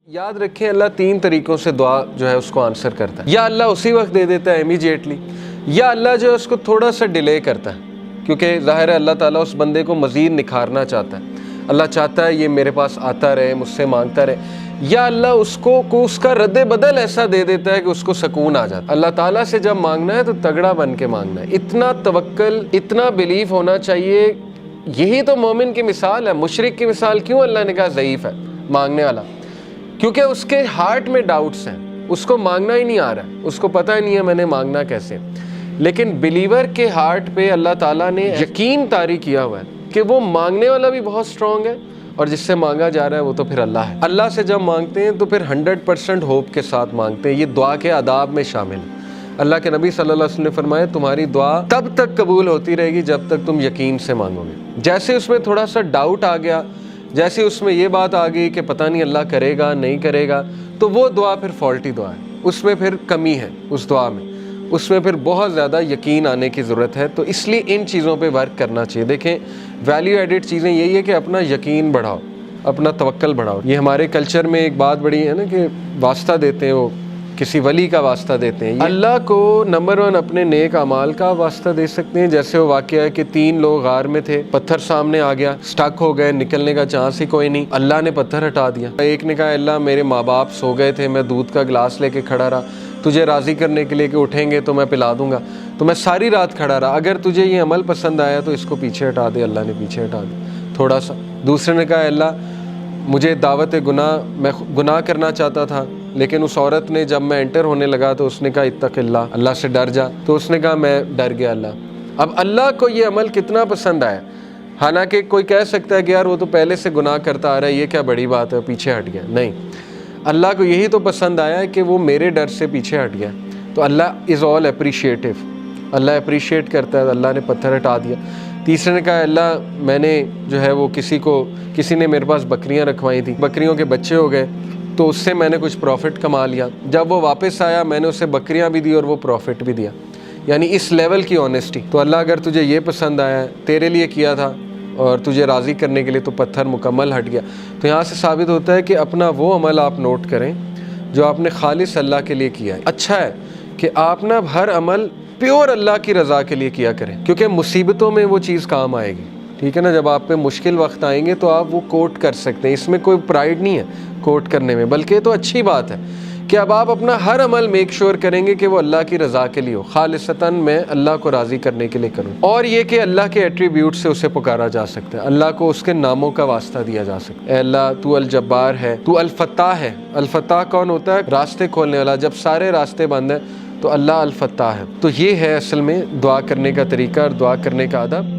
یاد رکھیں اللہ تین طریقوں سے دعا جو ہے اس کو آنسر کرتا ہے. یا اللہ اسی وقت دے دیتا ہے امیجیٹلی، یا اللہ جو ہے اس کو تھوڑا سا ڈیلے کرتا ہے، کیونکہ ظاہر ہے اللہ تعالیٰ اس بندے کو مزید نکھارنا چاہتا ہے. اللہ چاہتا ہے یہ میرے پاس آتا رہے، مجھ سے مانگتا رہے. یا اللہ اس کو اس کا رد بدل ایسا دے دیتا ہے کہ اس کو سکون آ جاتا ہے. اللہ تعالیٰ سے جب مانگنا ہے تو تگڑا بن کے مانگنا ہے، اتنا توکل، اتنا بیلیف ہونا چاہیے. یہی تو مومن کی مثال ہے. مشرک کی مثال کیوں اللہ نے کہا ضعیف ہے مانگنے والا؟ کیونکہ اس کے ہارٹ میں ڈاؤٹس ہیں، اس کو مانگنا ہی نہیں آ رہا ہے، اس کو پتہ ہی نہیں ہے میں نے مانگنا کیسے. لیکن بلیور کے ہارٹ پہ اللہ تعالیٰ نے یقین طاری کیا ہوا ہے کہ وہ مانگنے والا بھی بہت اسٹرانگ ہے، اور جس سے مانگا جا رہا ہے وہ تو پھر اللہ ہے. اللہ سے جب مانگتے ہیں تو پھر 100% ہوپ کے ساتھ مانگتے ہیں. یہ دعا کے آداب میں شامل ہے. اللہ کے نبی صلی اللہ علیہ وسلم نے فرمایا تمہاری دعا تب تک قبول ہوتی رہے گی جب تک تم یقین سے مانگو گے. جیسے اس میں تھوڑا سا ڈاؤٹ آ گیا، جیسے اس میں یہ بات آ گئی کہ پتہ نہیں اللہ کرے گا نہیں کرے گا، تو وہ دعا پھر فالٹی دعا ہے، اس میں پھر کمی ہے. اس دعا میں اس میں پھر بہت زیادہ یقین آنے کی ضرورت ہے. تو اس لیے ان چیزوں پہ ورک کرنا چاہیے. دیکھیں ویلیو ایڈڈ چیزیں یہی ہے کہ اپنا یقین بڑھاؤ، اپنا توکل بڑھاؤ. یہ ہمارے کلچر میں ایک بات بڑی ہے نا کہ واسطہ دیتے ہیں، وہ کسی ولی کا واسطہ دیتے ہیں. اللہ کو نمبر 1 اپنے نیک اعمال کا واسطہ دے سکتے ہیں. جیسے وہ واقعہ ہے کہ 3 لوگ غار میں تھے، پتھر سامنے آ گیا، سٹک ہو گئے، نکلنے کا چانس ہی کوئی نہیں. اللہ نے پتھر ہٹا دیا. ایک نے کہا اللہ میرے ماں باپ سو گئے تھے، میں دودھ کا گلاس لے کے کھڑا رہا، تجھے راضی کرنے کے لیے کہ اٹھیں گے تو میں پلا دوں گا، تو میں ساری رات کھڑا رہا، اگر تجھے یہ عمل پسند آیا تو اس کو پیچھے ہٹا دے. اللہ نے پیچھے ہٹا دیا تھوڑا سا. دوسرے نے کہا اللہ مجھے دعوت گناہ، میں گناہ کرنا چاہتا تھا، لیکن اس عورت نے جب میں انٹر ہونے لگا تو اس نے کہا اتق اللہ، اللہ سے ڈر جا، تو اس نے کہا میں ڈر گیا اللہ. اب اللہ کو یہ عمل کتنا پسند آیا. حالانکہ کوئی کہہ سکتا ہے کہ یار وہ تو پہلے سے گناہ کرتا آ رہا ہے، یہ کیا بڑی بات ہے، پیچھے ہٹ گیا. نہیں، اللہ کو یہی تو پسند آیا ہے کہ وہ میرے ڈر سے پیچھے ہٹ گیا. تو اللہ از آل اپریشیٹو، اللہ اپریشیٹ کرتا ہے. اللہ نے پتھر ہٹا دیا. تیسرے نے کہا اللہ میں نے جو ہے وہ کسی نے میرے پاس بکریاں رکھوائی تھیں، بکریوں کے بچے ہو گئے تو اس سے میں نے کچھ پروفٹ کما لیا. جب وہ واپس آیا میں نے اسے بکریاں بھی دی اور وہ پروفٹ بھی دیا. یعنی اس لیول کی آنیسٹی. تو اللہ اگر تجھے یہ پسند آیا ہے، تیرے لیے کیا تھا اور تجھے راضی کرنے کے لیے، تو پتھر مکمل ہٹ گیا. تو یہاں سے ثابت ہوتا ہے کہ اپنا وہ عمل آپ نوٹ کریں جو آپ نے خالص اللہ کے لیے کیا ہے. اچھا ہے کہ آپ نا ہر عمل پیور اللہ کی رضا کے لیے کیا کریں، کیونکہ مصیبتوں میں وہ چیز کام آئے گی. ٹھیک ہے نا، جب آپ پہ مشکل وقت آئیں گے تو آپ وہ کوٹ کر سکتے ہیں. اس میں کوئی پرائیڈ نہیں ہے کوٹ کرنے میں، بلکہ تو اچھی بات ہے کہ اب آپ اپنا ہر عمل میک شور کریں گے کہ وہ اللہ کی رضا کے لیے ہو، خالصتاً میں اللہ کو راضی کرنے کے لیے کروں. اور یہ کہ اللہ کے ایٹریبیوٹ سے اسے پکارا جا سکتا ہے، اللہ کو اس کے ناموں کا واسطہ دیا جا سکتا ہے. اے اللہ تو الجبار ہے، تو الفتاح ہے. الفتاح کون ہوتا ہے؟ راستے کھولنے والا. جب سارے راستے بند ہیں تو اللہ الفتاح ہے. تو یہ ہے اصل میں دعا کرنے کا طریقہ اور دعا کرنے کا ادب.